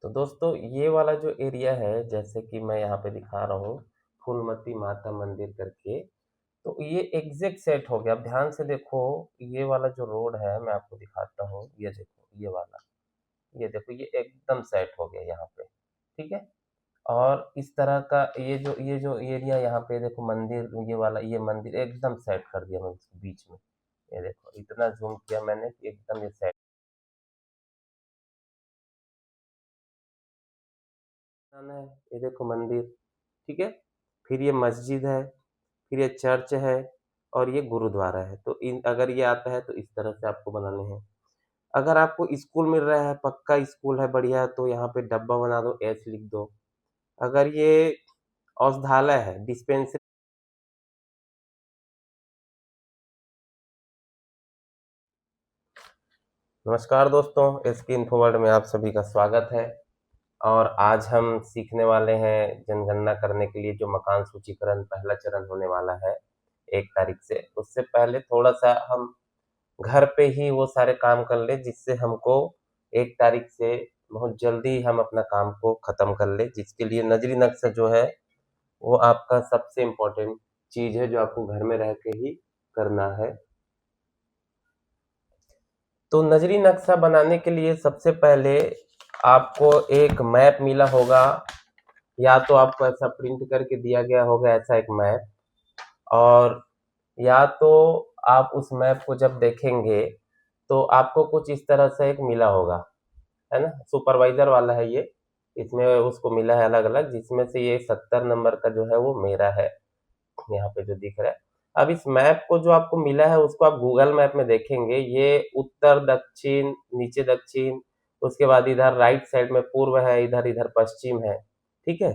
तो दोस्तों ये वाला जो एरिया है जैसे कि मैं यहाँ पे दिखा रहा हूँ फूलमती माता मंदिर करके। तो ये एग्जैक्ट सेट हो गया। अब ध्यान से देखो, ये वाला जो रोड है मैं आपको दिखाता हूँ। ये देखो ये वाला, ये देखो ये एकदम सेट हो गया यहाँ पे। ठीक है। और इस तरह का ये जो एरिया यहाँ पे देखो मंदिर, ये वाला ये मंदिर एकदम सेट कर दिया मैंने इसके बीच में। ये देखो इतना जूम किया मैंने कि एकदम ये सेट है। ये देखो मंदिर। ठीक है। फिर ये मस्जिद है, फिर ये चर्च है और ये गुरुद्वारा है। तो इन अगर ये आता है तो इस तरह से आपको बनाने हैं। अगर आपको स्कूल मिल रहा है, पक्का स्कूल है बढ़िया, तो यहाँ पे डब्बा बना दो, एस लिख दो। अगर ये औषधालय है, डिस्पेंसरी। नमस्कार दोस्तों, एसके इन्फो वर्ल्ड में आप सभी का स्वागत है। और आज हम सीखने वाले हैं जनगणना करने के लिए जो मकान सूचीकरण पहला चरण होने वाला है 1 तारीख से। उससे पहले थोड़ा सा हम घर पे ही वो सारे काम कर ले जिससे हमको 1 तारीख से बहुत जल्दी हम अपना काम को खत्म कर ले। जिसके लिए नजरी नक्शा जो है वो आपका सबसे इम्पोर्टेंट चीज है जो आपको घर में रह के ही करना है। तो नजरी नक्शा बनाने के लिए सबसे पहले आपको एक मैप मिला होगा, या तो आपको ऐसा प्रिंट करके दिया गया होगा ऐसा एक मैप। और या तो आप उस मैप को जब देखेंगे तो आपको कुछ इस तरह से एक मिला होगा, है ना। सुपरवाइजर वाला है ये। इसमें उसको मिला है अलग अलग, जिसमें से ये 70 नंबर का जो है वो मेरा है, यहाँ पे जो दिख रहा है। अब इस मैप को जो आपको मिला है उसको आप गूगल मैप में देखेंगे, ये उत्तर दक्षिण, नीचे दक्षिण, उसके बाद इधर राइट साइड में पूर्व है, इधर इधर पश्चिम है। ठीक है।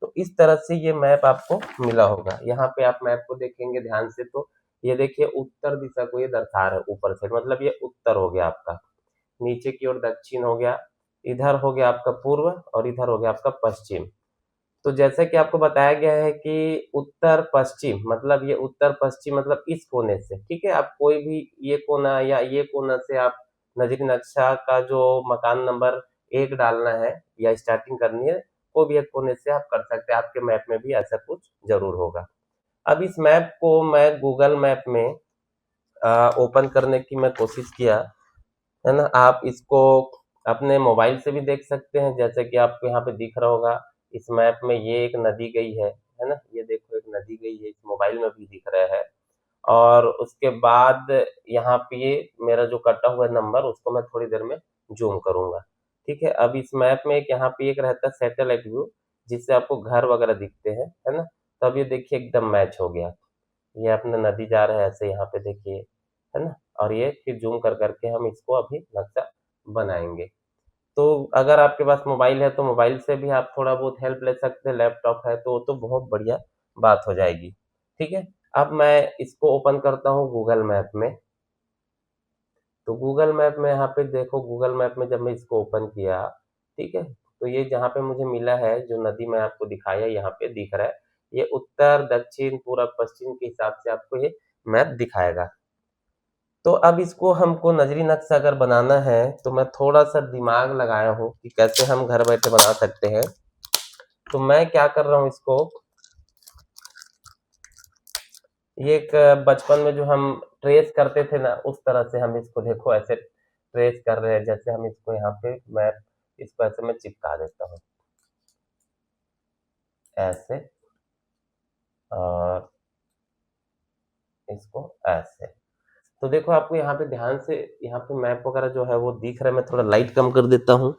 तो इस तरह से ये मैप आपको मिला होगा। यहाँ पे आप मैप को देखेंगे ध्यान से तो ये देखिए उत्तर दिशा को ये दर्शा रहा है ऊपर से, मतलब ये उत्तर हो गया आपका। नीचे की ओर दक्षिण हो गया, इधर हो गया आपका पूर्व और इधर हो गया आपका पश्चिम। तो जैसे कि आपको बताया गया है कि उत्तर पश्चिम मतलब ये उत्तर पश्चिम मतलब इस कोने से। ठीक है। आप कोई भी ये कोना या ये कोना से आप नजरी नक्शा का जो मकान नंबर 1 डालना है या स्टार्टिंग करनी है, कोई भी एक कोने से आप कर सकते हैं। आपके मैप में भी ऐसा कुछ जरूर होगा। अब इस मैप को मैं गूगल मैप में ओपन करने की मैं कोशिश किया, है ना। आप इसको अपने मोबाइल से भी देख सकते हैं, जैसे कि आपको यहाँ पे दिख रहा होगा इस मैप में ये एक नदी गई है ना। ये देखो एक नदी गई है, इस मोबाइल में भी दिख रहा है। और उसके बाद यहाँ पे ये मेरा जो कटा हुआ नंबर उसको मैं थोड़ी देर में जूम करूंगा। ठीक है। अब इस मैप में एक यहाँ पे एक रहता है सैटेलाइट व्यू, जिससे आपको घर वगैरह दिखते हैं, है ना। तो अब ये देखिए एकदम मैच हो गया। ये अपना नदी जा रहा है ऐसे, यहाँ पे देखिए, है ना। और ये फिर जूम कर करके हम इसको अभी नक्शा बनाएंगे। तो अगर आपके पास मोबाइल है तो मोबाइल से भी आप थोड़ा बहुत हेल्प ले सकते हैं, लैपटॉप है तो वो तो बहुत बढ़िया बात हो जाएगी। ठीक है। अब मैं इसको ओपन करता हूँ गूगल मैप में। तो गूगल मैप में यहाँ पे देखो, गूगल मैप में जब मैं इसको ओपन किया, ठीक है, तो ये जहाँ पे मुझे मिला है जो नदी मैं आपको दिखाया यहाँ पे दिख रहा है, ये उत्तर दक्षिण पूरब पश्चिम के हिसाब से आपको ये मैप दिखाएगा। तो अब इसको हमको नजरी नक्शा अगर बनाना है तो मैं थोड़ा सा दिमाग लगाया हूँ कि कैसे हम घर बैठे बना सकते हैं। तो मैं क्या कर रहा हूँ इसको, ये एक बचपन में जो हम ट्रेस करते थे ना, उस तरह से हम इसको देखो ऐसे ट्रेस कर रहे हैं। जैसे हम इसको यहाँ पे मैप, इसको ऐसे मैं चिपका देता हूँ ऐसे, और इसको ऐसे। तो देखो आपको यहाँ पे ध्यान से, यहाँ पे मैप वगैरह जो है वो दिख रहा है। मैं थोड़ा लाइट कम कर देता हूँ।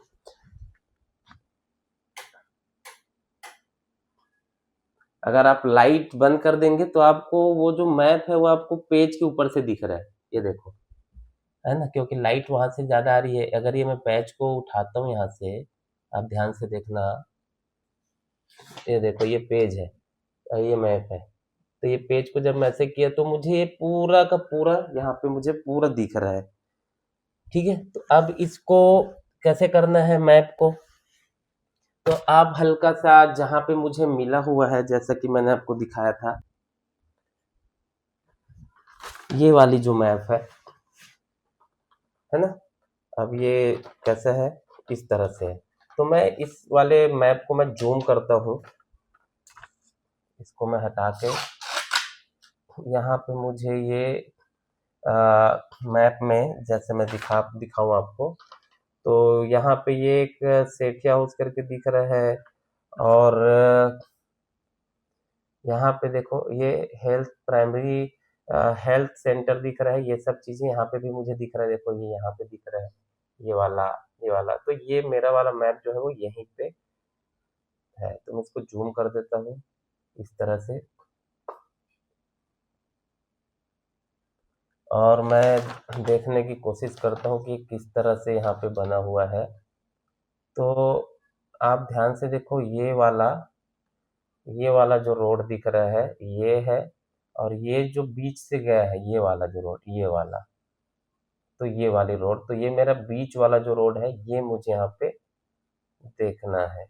अगर आप लाइट बंद कर देंगे तो आपको वो जो मैप है वो आपको पेज के ऊपर से दिख रहा है, ये देखो, है ना, क्योंकि लाइट वहां से ज्यादा आ रही है। अगर ये मैं पेज को उठाता हूँ यहाँ से, आप ध्यान से देखना, ये देखो ये पेज है और ये मैप है। तो ये पेज को जब मैं ऐसे किया तो मुझे ये पूरा का पूरा यहाँ पे मुझे पूरा दिख रहा है। ठीक है। तो अब इसको कैसे करना है मैप को, तो आप हल्का सा जहाँ पे मुझे मिला हुआ है, जैसा कि मैंने आपको दिखाया था, ये वाली जो मैप है ना। अब ये कैसा है, इस तरह से है। तो मैं इस वाले मैप को मैं जूम करता हूँ, इसको मैं हटा के यहाँ पे मुझे ये मैप में जैसे मैं दिखाऊं आपको, तो यहाँ पे ये एक सेठिया हाउस करके दिख रहा है, और यहाँ पे देखो ये हेल्थ प्राइमरी हेल्थ सेंटर दिख रहा है। ये सब चीजें यहाँ पे भी मुझे दिख रहा है, देखो ये यहाँ पे दिख रहा है, ये वाला तो ये मेरा वाला मैप जो है वो यहीं पे है। तो मैं इसको जूम कर देता हूँ इस तरह से, और मैं देखने की कोशिश करता हूँ कि किस तरह से यहाँ पे बना हुआ है। तो आप ध्यान से देखो, ये वाला जो रोड दिख रहा है ये है, और ये जो बीच से गया है ये वाला जो रोड, ये वाला, तो ये वाली रोड, तो ये मेरा बीच वाला जो रोड है ये मुझे यहाँ पे देखना है।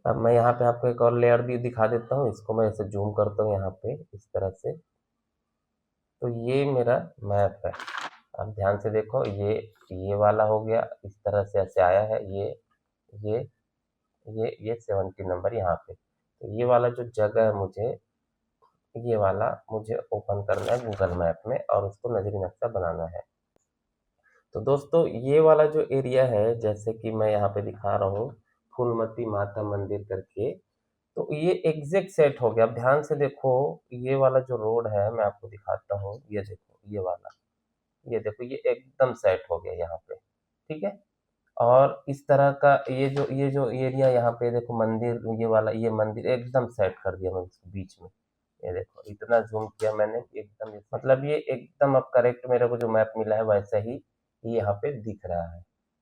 अब मैं यहाँ पे आपको एक और लेयर भी दिखा देता हूँ, इसको मैं ऐसे जूम करता हूँ यहाँ पे इस तरह से, तो ये मेरा मैप है। अब ध्यान से देखो, ये वाला हो गया, इस तरह से ऐसे आया है, ये ये 70 नंबर यहाँ पे, तो ये वाला जो जगह है ये वाला मुझे ओपन करना है गूगल मैप में, और उसको नजरी नक्शा बनाना है। तो दोस्तों ये वाला जो एरिया है, जैसे कि मैं यहाँ पे दिखा रहा हूँ फूलमती माता मंदिर करके, तो ये एग्जैक्ट सेट हो गया। अब ध्यान से देखो, ये वाला जो रोड है मैं आपको दिखाता हूँ, ये देखो ये वाला, ये देखो ये एकदम सेट हो गया यहाँ पे, ठीक है। और इस तरह का ये जो एरिया यहाँ पे देखो मंदिर, ये वाला ये मंदिर एकदम सेट कर दिया मैंने इसको बीच में, ये देखो इतना जूम किया मैंने, एकदम मतलब ये एकदम अब करेक्ट मेरे को जो मैप मिला है वैसा ही ये यहाँ पे दिख रहा है,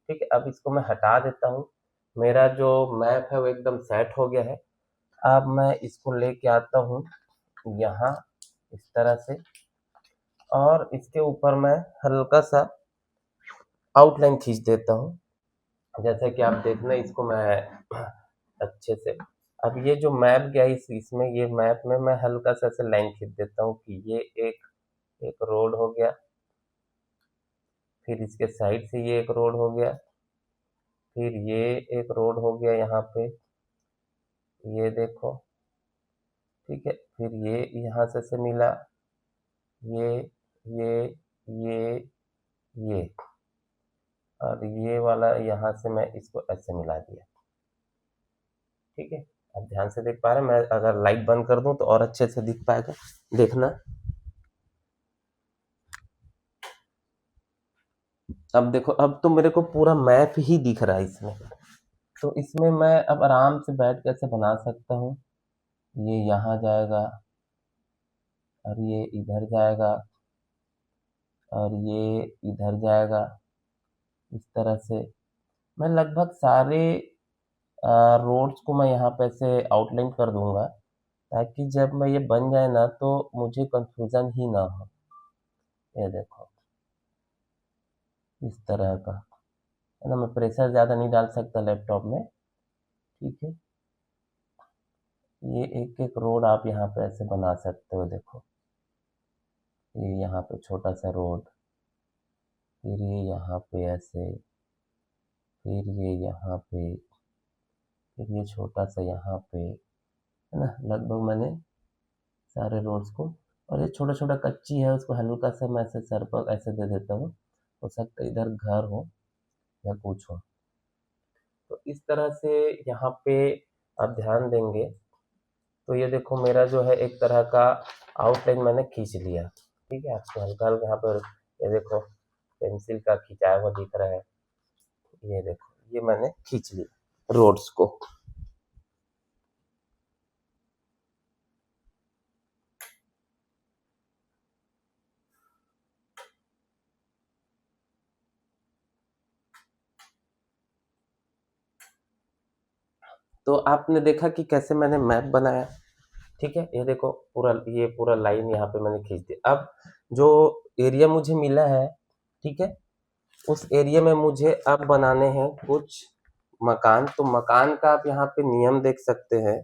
ठीक है। अब इसको मैं हटा देता हूँ, मेरा जो मैप है वो एकदम सेट हो गया है। अब मैं इसको लेके आता हूँ यहाँ इस तरह से, और इसके ऊपर मैं हल्का सा आउटलाइन खींच देता हूँ, जैसे कि आप देखना इसको मैं अच्छे से। अब ये जो मैप गया इसमें, ये मैप में मैं हल्का सा ऐसे लाइन खींच देता हूँ कि ये एक रोड हो गया, फिर इसके साइड से ये एक रोड हो गया, फिर ये एक रोड हो गया यहाँ पे, ये देखो, ठीक है। फिर ये यहाँ से मिला, ये ये ये ये और ये वाला यहाँ से मैं इसको ऐसे मिला दिया, ठीक है। अब ध्यान से देख पा रहे हैं, मैं अगर लाइट बंद कर दूं तो और अच्छे से दिख पाएगा, देखना। अब देखो, अब तो मेरे को पूरा मैप ही दिख रहा है इसमें, तो इसमें मैं अब आराम से बैठ के ऐसे बना सकता हूँ। ये यहाँ जाएगा, और ये इधर जाएगा, और ये इधर जाएगा, इस तरह से मैं लगभग सारे रोड्स को मैं यहाँ पे ऐसे आउटलाइन कर दूंगा, ताकि जब मैं ये बन जाए ना तो मुझे कंफ्यूजन ही ना हो। ये देखो इस तरह का है ना, मैं प्रेशर ज़्यादा नहीं डाल सकता लैपटॉप में, ठीक है। ये एक एक रोड आप यहाँ पे ऐसे बना सकते हो, देखो ये यहाँ पे छोटा सा रोड, फिर ये यहाँ पे ऐसे, फिर ये यहाँ पे, फिर ये छोटा सा यहाँ पे, है ना। लगभग मैंने सारे रोड्स को, और ये छोटा छोटा कच्ची है उसको हल्का सा मैं ऐसे सर पर ऐसे दे देता हूँ, हो सकता है इधर घर हो या कुछ हो। तो इस तरह से यहाँ पे आप ध्यान देंगे तो ये देखो मेरा जो है एक तरह का आउटलाइन मैंने खींच लिया, ठीक है। आपको हल्का हल्का यहाँ पर ये देखो पेंसिल का खिंचाया हुआ दिख रहा है, ये देखो ये मैंने खींच लिया रोड्स को। तो आपने देखा कि कैसे मैंने मैप बनाया, ठीक है। ये देखो पूरा लाइन यहाँ पे मैंने खींच दिया। अब जो एरिया मुझे मिला है, ठीक है, उस एरिया में मुझे अब बनाने हैं कुछ मकान। तो मकान का आप यहाँ पे नियम देख सकते हैं,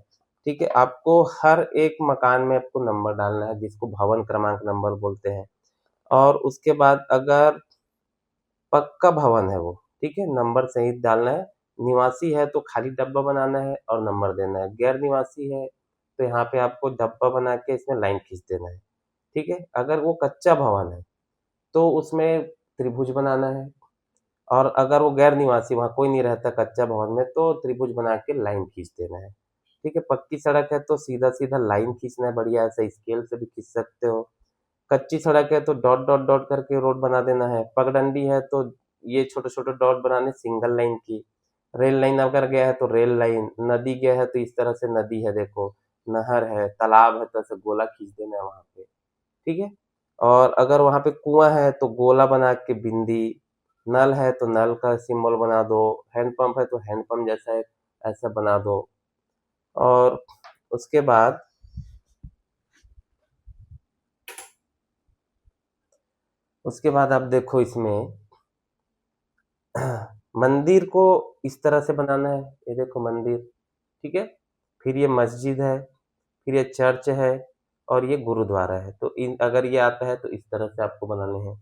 ठीक है। आपको हर एक मकान में आपको नंबर डालना है, जिसको भवन क्रमांक नंबर बोलते हैं। और उसके बाद अगर पक्का भवन है वो, ठीक है, नंबर सही डालना है। निवासी है तो खाली डब्बा बनाना है और नंबर देना है। गैर निवासी है तो यहाँ पे आपको डब्बा बना के इसमें लाइन खींच देना है, ठीक है। अगर वो कच्चा भवन है तो उसमें त्रिभुज बनाना है, और अगर वो गैर निवासी, वहाँ कोई नहीं रहता कच्चा भवन में, तो त्रिभुज बना के लाइन खींच देना है, ठीक है। पक्की सड़क है तो सीधा सीधा लाइन खींचना है, बढ़िया ऐसे स्केल से भी खींच सकते हो। कच्ची सड़क है तो डॉट डॉट डॉट करके रोड बना देना है। पगडंडी है तो ये छोटे छोटे डॉट बनाने सिंगल लाइन की। रेल लाइन अगर गया है तो रेल लाइन, नदी गया है तो इस तरह से नदी है, देखो नहर है, तालाब है तो ऐसे गोला खींच देना है वहां पे, ठीक है। और अगर वहां पे कुआं है तो गोला बना के बिंदी, नल है तो नल का सिंबल बना दो, हैंडपंप है तो हैंडपंप जैसा है ऐसा बना दो। और उसके बाद आप देखो इसमें मंदिर को इस तरह से बनाना है, ये देखो मंदिर, ठीक है। फिर ये मस्जिद है, फिर ये चर्च है, और ये गुरुद्वारा है। तो इन अगर ये आता है तो इस तरह से आपको बनाने हैं।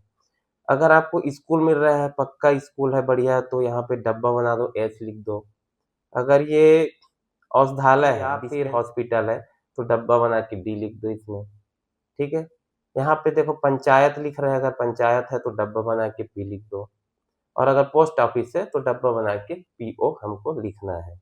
अगर आपको स्कूल मिल रहा है, पक्का स्कूल है बढ़िया, तो यहाँ पे डब्बा बना दो, एस लिख दो। अगर ये औषधालय है या फिर हॉस्पिटल है तो डब्बा बना के डी लिख दो इसमें, ठीक है। यहाँ पे देखो पंचायत लिख रहे हैं, अगर पंचायत है तो डब्बा बना के पी लिख दो। और अगर पोस्ट ऑफिस है तो डब्बा बना के पीओ हमको लिखना है,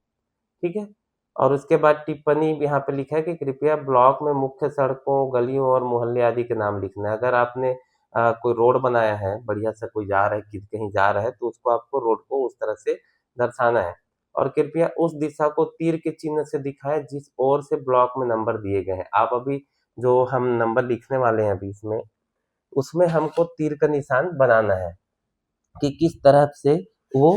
ठीक है। और उसके बाद टिप्पणी यहाँ पे लिखा है कि कृपया ब्लॉक में मुख्य सड़कों, गलियों और मोहल्ले आदि के नाम लिखना है। अगर आपने कोई रोड बनाया है बढ़िया सा, कोई जा रहा है कहीं जा रहा है तो उसको आपको रोड को उस तरह से दर्शाना है। और कृपया उस दिशा को तीर के चिन्ह से दिखाएं जिस ओर से ब्लॉक में नंबर दिए गए हैं। आप अभी जो हम नंबर लिखने वाले हैं अभी इसमें, उसमें हमको तीर का निशान बनाना है कि किस तरफ से वो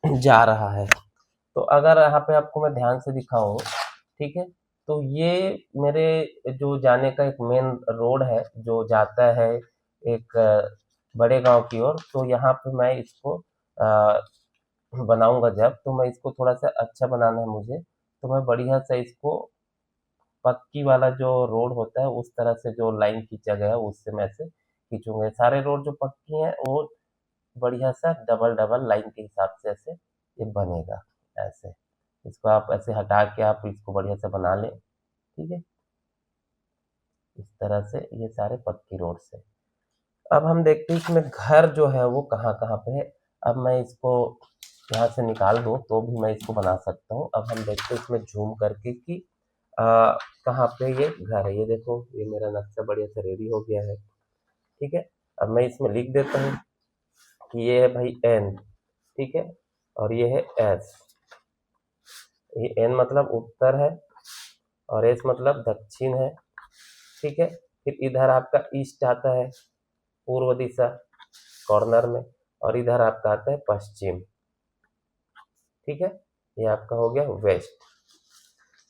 जा रहा है। तो अगर यहाँ पे आपको मैं ध्यान से दिखाऊं, ठीक है, तो ये मेरे जो जाने का एक मेन रोड है जो जाता है एक बड़े गांव की ओर। तो यहाँ पे मैं इसको बनाऊंगा जब, तो मैं इसको थोड़ा सा अच्छा बनाना है मुझे, तो मैं बढ़िया से इसको पक्की वाला जो रोड होता है उस तरह से जो लाइन खींचा गया है उससे मैं ऐसे खींचूंगा। सारे रोड जो पक्की हैं वो बढ़िया सा डबल डबल लाइन के हिसाब से ऐसे ये बनेगा ऐसे। इसको आप ऐसे हटा के आप इसको बढ़िया से बना लें, ठीक है, इस तरह से ये सारे पक्की रोड से। अब हम देखते हैं इसमें घर जो है वो कहाँ कहाँ पे है। अब मैं इसको यहाँ से निकाल दूँ तो भी मैं इसको बना सकता हूँ। अब हम देखते हैं इसमें झूम करके कि कहाँ पे ये घर है। ये देखो ये मेरा नक्शा बढ़िया से रेडी हो गया है, ठीक है। अब मैं इसमें लिख देता हूँ कि ये है भाई एन, ठीक है, और ये है एस। ये एन मतलब उत्तर है और एस मतलब दक्षिण है, ठीक है। फिर इधर आपका ईस्ट आता है, पूर्व दिशा कॉर्नर में, और इधर आपका आता है पश्चिम, ठीक है। ये आपका हो गया वेस्ट।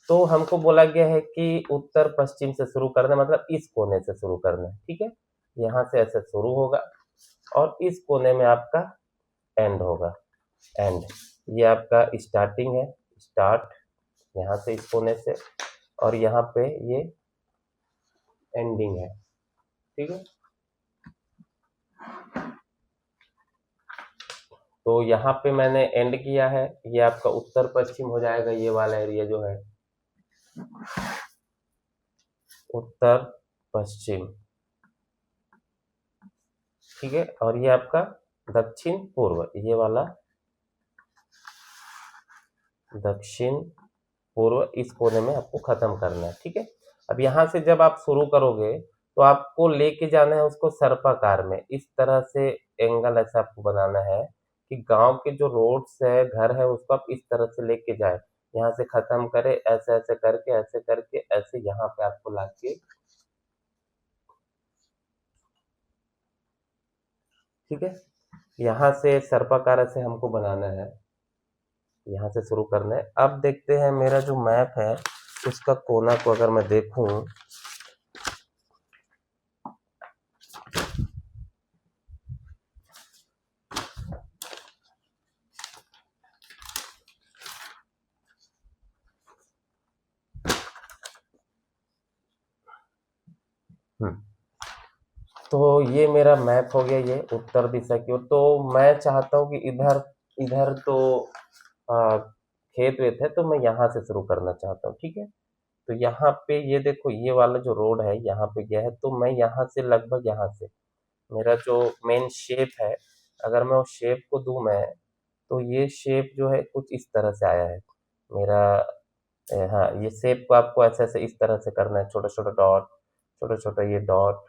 तो हमको बोला गया है कि उत्तर पश्चिम से शुरू करना, मतलब इस कोने से शुरू करना है, ठीक है। यहाँ से ऐसे शुरू होगा और इस कोने में आपका एंड होगा, एंड। ये आपका स्टार्टिंग है, स्टार्ट यहाँ से इस कोने से, और यहाँ पे ये एंडिंग है, ठीक है। तो यहाँ पे मैंने एंड किया है, ये आपका उत्तर पश्चिम हो जाएगा, ये वाला एरिया जो है उत्तर पश्चिम, ठीक है। और ये आपका दक्षिण पूर्व, ये वाला दक्षिण पूर्व, इस कोने में आपको खत्म करना है, ठीक है। अब यहाँ से जब आप शुरू करोगे तो आपको लेके जाना है उसको सर्पाकार में, इस तरह से एंगल ऐसा आपको बनाना है कि गांव के जो रोड्स है, घर है, उसको आप इस तरह से लेके जाए, यहाँ से खत्म करे, ऐसे ऐसे करके, ऐसे करके, ऐसे यहाँ पे आपको लाके, ठीक है। यहाँ से सर्पाकार से हमको बनाना है, यहाँ से शुरू करना है। अब देखते हैं मेरा जो मैप है उसका कोना को अगर मैं देखूं, तो ये मेरा मैप हो गया, ये उत्तर दिशा की ओर। तो मैं चाहता हूँ कि इधर इधर तो आ, खेत वेत है, तो मैं यहाँ से शुरू करना चाहता हूँ, ठीक है। तो यहाँ पे ये देखो, ये वाला जो रोड है यहाँ पे गया है, तो मैं यहाँ से लगभग यहाँ से मेरा जो मेन शेप है, अगर मैं उस शेप को दूं मैं, तो ये शेप जो है कुछ इस तरह से आया है मेरा। हाँ, ये शेप को आपको ऐसे ऐसे इस तरह से करना है, छोटा छोटा डॉट, छोटा छोटा ये डॉट,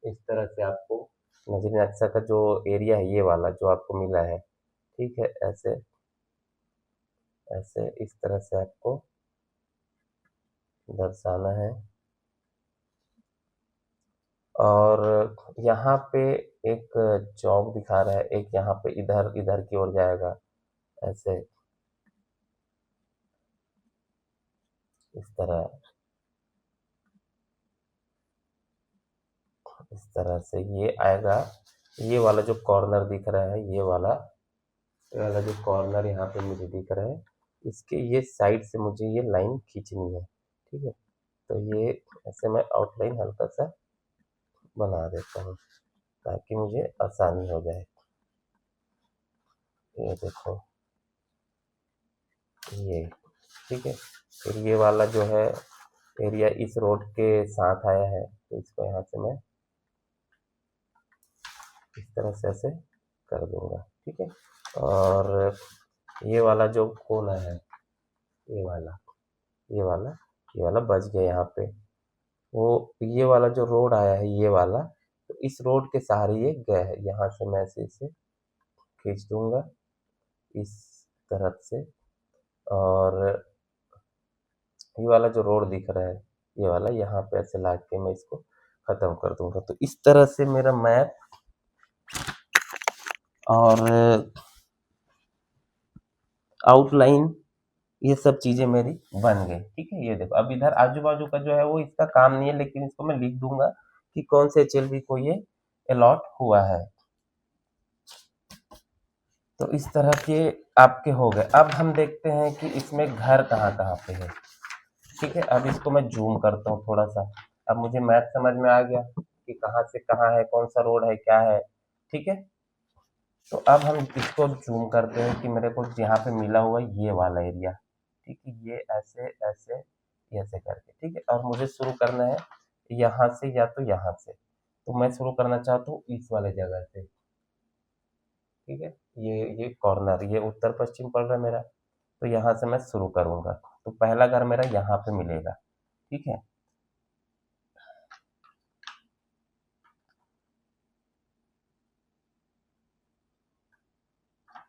इस तरह से आपको नजरी नक्शा का जो एरिया है ये वाला जो आपको मिला है, ठीक है, ऐसे ऐसे इस तरह से आपको दर्शाना है। और यहाँ पे एक चौक दिखा रहा है, एक यहाँ पे इधर इधर की ओर जाएगा, ऐसे इस तरह, इस तरह से ये आएगा। ये वाला जो कॉर्नर दिख रहा है, ये वाला जो कॉर्नर यहाँ पे मुझे दिख रहा है, इसके ये साइड से मुझे ये लाइन खींचनी है, ठीक है। तो ये ऐसे मैं आउटलाइन हल्का सा बना देता हूँ ताकि मुझे आसानी हो जाए। ये देखो, ये ठीक है। फिर ये वाला जो है एरिया इस रोड के साथ आया है, तो इसको यहाँ से मैं इस तरह से ऐसे कर दूंगा, ठीक है। और ये वाला जो कोना है, ये वाला ये वाला ये वाला बच गया यहाँ पे। वो ये वाला जो रोड आया है ये वाला, तो इस रोड के सहारे ये गया है, यहाँ से मैं इसे खींच दूंगा इस तरफ से। और ये वाला जो रोड दिख रहा है ये वाला, यहाँ पे ऐसे ला के मैं इसको खत्म कर दूंगा। तो इस तरह से मेरा मैप और आउटलाइन ये सब चीजें मेरी बन गई, ठीक है। ये देखो, अब इधर आजू बाजू का जो है वो इसका काम नहीं है, लेकिन इसको मैं लिख दूंगा कि कौन से एचएलबी को ये अलॉट हुआ है। तो इस तरह के आपके हो गए। अब हम देखते हैं कि इसमें घर कहाँ कहाँ पे है, ठीक है। अब इसको मैं जूम करता हूँ थोड़ा सा। अब मुझे मैप समझ में आ गया कि कहाँ से कहाँ है, कौन सा रोड है, क्या है, ठीक है। तो अब हम इसको जूम करते हैं कि मेरे को यहाँ पे मिला हुआ ये वाला एरिया, ठीक है। ये ऐसे ऐसे ऐसे करके, ठीक है। और मुझे शुरू करना है यहाँ से या तो यहाँ से, तो मैं शुरू करना चाहता हूँ इस वाले जगह से, ठीक है। ये कॉर्नर, ये उत्तर पश्चिम पड़ रहा है मेरा, तो यहाँ से मैं शुरू करूंगा। तो पहला घर मेरा यहाँ पे मिलेगा, ठीक है।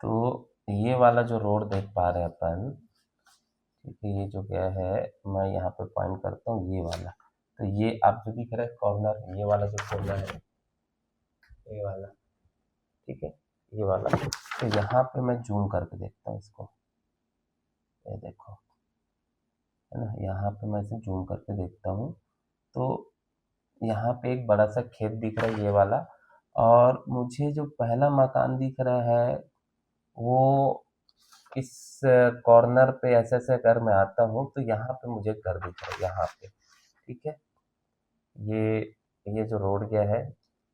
तो ये वाला जो रोड देख पा रहे हैं अपन, ठीक है, ये जो गया है, मैं यहाँ पे पॉइंट करता हूँ ये वाला। तो ये आप जो दिख रहा है कॉर्नर, ये वाला जो कॉर्नर है, ये वाला, ठीक है, ये वाला। तो यहाँ पे मैं जूम करके देखता हूँ इसको, ये देखो, है ना। यहाँ पे मैं इसे जूम करके देखता हूँ, तो यहाँ पे एक बड़ा सा खेत दिख रहा है, ये वाला। और मुझे जो पहला मकान दिख रहा है वो इस कॉर्नर पे ऐसे ऐसे अगर मैं आता हूँ तो यहाँ पे मुझे घर दिख रहा है, यहाँ पे, ठीक है। ये ये जो रोड गया है,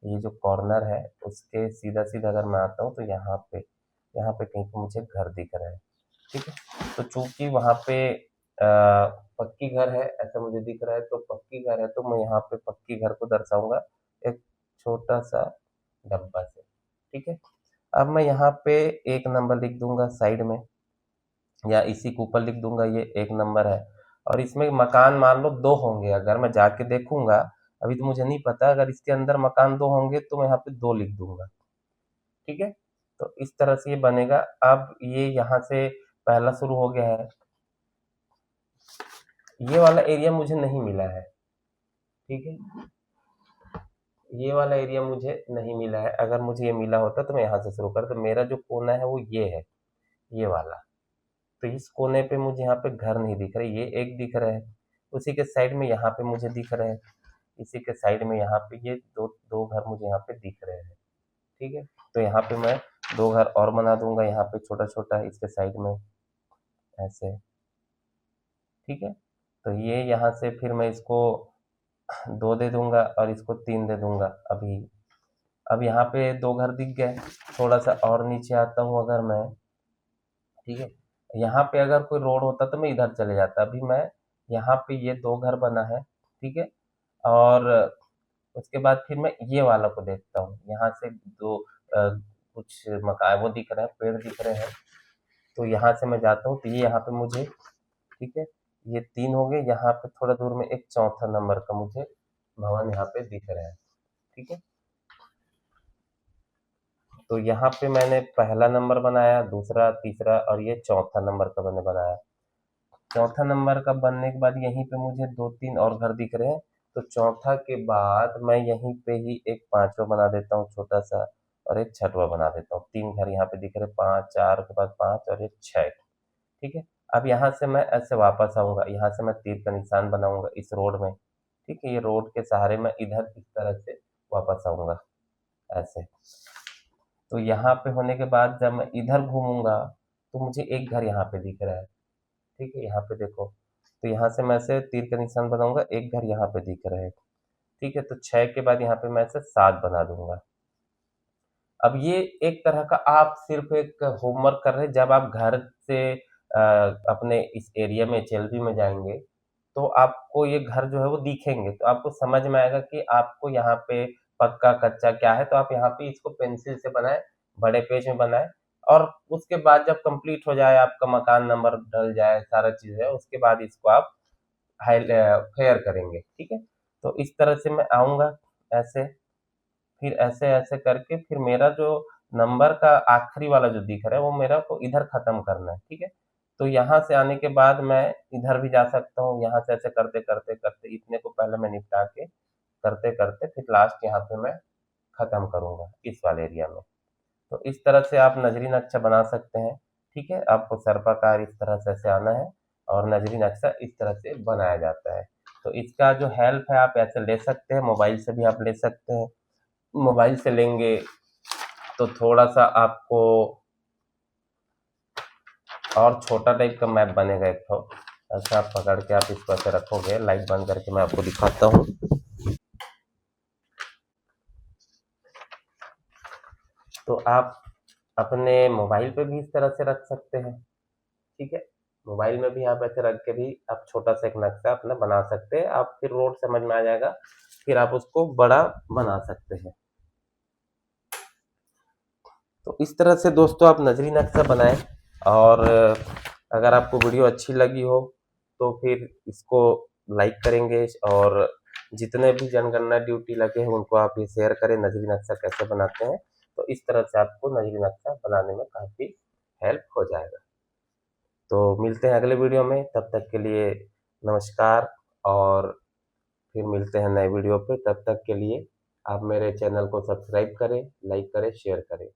ये जो कॉर्नर है, उसके सीधा सीधा अगर मैं आता हूँ तो यहाँ पे कहीं पे मुझे घर दिख रहा है, ठीक है। तो चूंकि वहाँ पे पक्की घर है ऐसा मुझे दिख रहा है, तो पक्की घर है, तो मैं यहाँ पे पक्की घर को दर्शाऊंगा एक छोटा सा डब्बा से, ठीक है। अब मैं यहाँ पे एक नंबर लिख दूंगा साइड में, या इसी के ऊपर लिख दूंगा ये एक नंबर है। और इसमें मकान मान लो दो होंगे, अगर मैं जाके देखूंगा, अभी तो मुझे नहीं पता, अगर इसके अंदर मकान दो होंगे तो मैं यहाँ पे दो लिख दूंगा, ठीक है। तो इस तरह से ये बनेगा। अब ये यहाँ से पहला शुरू हो गया है, ये वाला एरिया मुझे नहीं मिला है, ठीक है। ये वाला एरिया मुझे नहीं मिला है, अगर मुझे ये मिला होता तो मैं यहाँ से शुरू करता। तो मेरा जो कोना है वो ये है, ये वाला। तो इस कोने पे मुझे यहाँ पे घर नहीं दिख रहे, ये एक दिख रहा है, उसी के साइड में यहाँ पे मुझे दिख रहा है, इसी के साइड में यहाँ पे ये दो दो घर मुझे यहाँ पे दिख रहे हैं, ठीक है। तो यहाँ पे मैं दो घर और बना दूंगा, यहाँ पे छोटा छोटा इसके साइड में ऐसे, ठीक है। तो ये यहाँ से फिर मैं इसको 2 दे दूंगा और इसको 3 दे दूंगा अभी। अब यहाँ पे 2 घर दिख गए। थोड़ा सा और नीचे आता हूँ अगर मैं, ठीक है, यहाँ पे अगर कोई रोड होता तो मैं इधर चले जाता। अभी मैं यहाँ पे ये 2 घर बना है, ठीक है, और उसके बाद फिर मैं ये वाला को देखता हूँ। यहाँ से 2 कुछ मकान वो दिख रहे हैं, पेड़ दिख रहे हैं, तो यहाँ से मैं जाता हूँ तो ये यहाँ पे मुझे, ठीक है, ये 3 हो गए। यहाँ पे थोड़ा दूर में एक चौथा नंबर का मुझे भवन यहाँ पे दिख रहा है, ठीक है। तो यहाँ पे मैंने पहला नंबर बनाया, दूसरा, तीसरा और ये चौथा नंबर का मैंने बनाया। चौथा नंबर का बनने के बाद यहीं पे मुझे 2-3 और घर दिख रहे हैं। तो चौथा के बाद मैं यहीं पे ही एक पांचवा बना देता हूँ छोटा सा, और एक छठवा बना देता हूँ। 3 घर यहाँ पे दिख रहे हैं, 5, 4 के बाद 5 और एक 6, ठीक है। अब यहाँ से मैं ऐसे वापस आऊंगा, यहाँ से मैं तीर का निशान बनाऊंगा इस रोड में, ठीक है। ये रोड के सहारे मैं इधर इस तरह से वापस आऊंगा ऐसे। तो यहाँ पे होने के बाद जब मैं इधर घूमूंगा तो मुझे एक घर यहाँ पे दिख रहा है, ठीक है, यहाँ पे देखो। तो यहाँ से मैं ऐसे तीर का निशान बनाऊंगा, एक घर यहाँ पे दिख रहा है, ठीक है। तो 6 के बाद यहाँ पे मैं ऐसे 7 बना दूंगा। अब ये एक तरह का आप सिर्फ एक होमवर्क कर रहे हैं। जब आप घर से अपने इस एरिया में एचएलबी में जाएंगे तो आपको ये घर जो है वो दिखेंगे, तो आपको समझ में आएगा कि आपको यहाँ पे पक्का कच्चा क्या है। तो आप यहाँ पे इसको पेंसिल से बनाए, बड़े पेज में बनाए, और उसके बाद जब कंप्लीट हो जाए, आपका मकान नंबर डल जाए, सारा चीज है, उसके बाद इसको आप फेयर करेंगे, ठीक है। तो इस तरह से मैं आऊंगा ऐसे, फिर ऐसे ऐसे करके फिर मेरा जो नंबर का आखिरी वाला जो दिख रहा है वो मेरा को इधर खत्म करना है, ठीक है। तो यहाँ से आने के बाद मैं इधर भी जा सकता हूँ। यहाँ से ऐसे करते करते करते इतने को पहले मैं निपटा के, करते करते फिर लास्ट यहाँ पे मैं खत्म करूंगा इस वाले एरिया में। तो इस तरह से आप नजरी नक्शा बना सकते हैं, ठीक है। आपको सर्पाकार इस तरह से ऐसे आना है और नजरी नक्शा इस तरह से बनाया जाता है। तो इसका जो हेल्प है आप ऐसे ले सकते हैं, मोबाइल से भी आप ले सकते हैं। मोबाइल से लेंगे तो थोड़ा सा आपको और छोटा टाइप का मैप बनेगा एक तो। ऐसा आप पकड़ के आप इसको ऐसे रखोगे, लाइट बंद करके मैं आपको दिखाता हूँ। तो आप अपने मोबाइल पे भी इस तरह से रख सकते हैं, ठीक है। मोबाइल में भी आप ऐसे रख के भी आप छोटा सा एक नक्शा अपना बना सकते हैं। आप फिर रोड समझ में आ जाएगा, फिर आप उसको बड़ा बना सकते हैं। तो इस तरह से दोस्तों आप नजरी नक्शा बनाएं। और अगर आपको वीडियो अच्छी लगी हो तो फिर इसको लाइक करेंगे, और जितने भी जनगणना ड्यूटी लगे हैं उनको आप ये शेयर करें नजरी नक्शा कैसे बनाते हैं। तो इस तरह से आपको नजरी नक्शा बनाने में काफ़ी हेल्प हो जाएगा। तो मिलते हैं अगले वीडियो में, तब तक के लिए नमस्कार। और फिर मिलते हैं नए वीडियो पे, तब तक के लिए आप मेरे चैनल को सब्सक्राइब करें, लाइक करें, शेयर करें।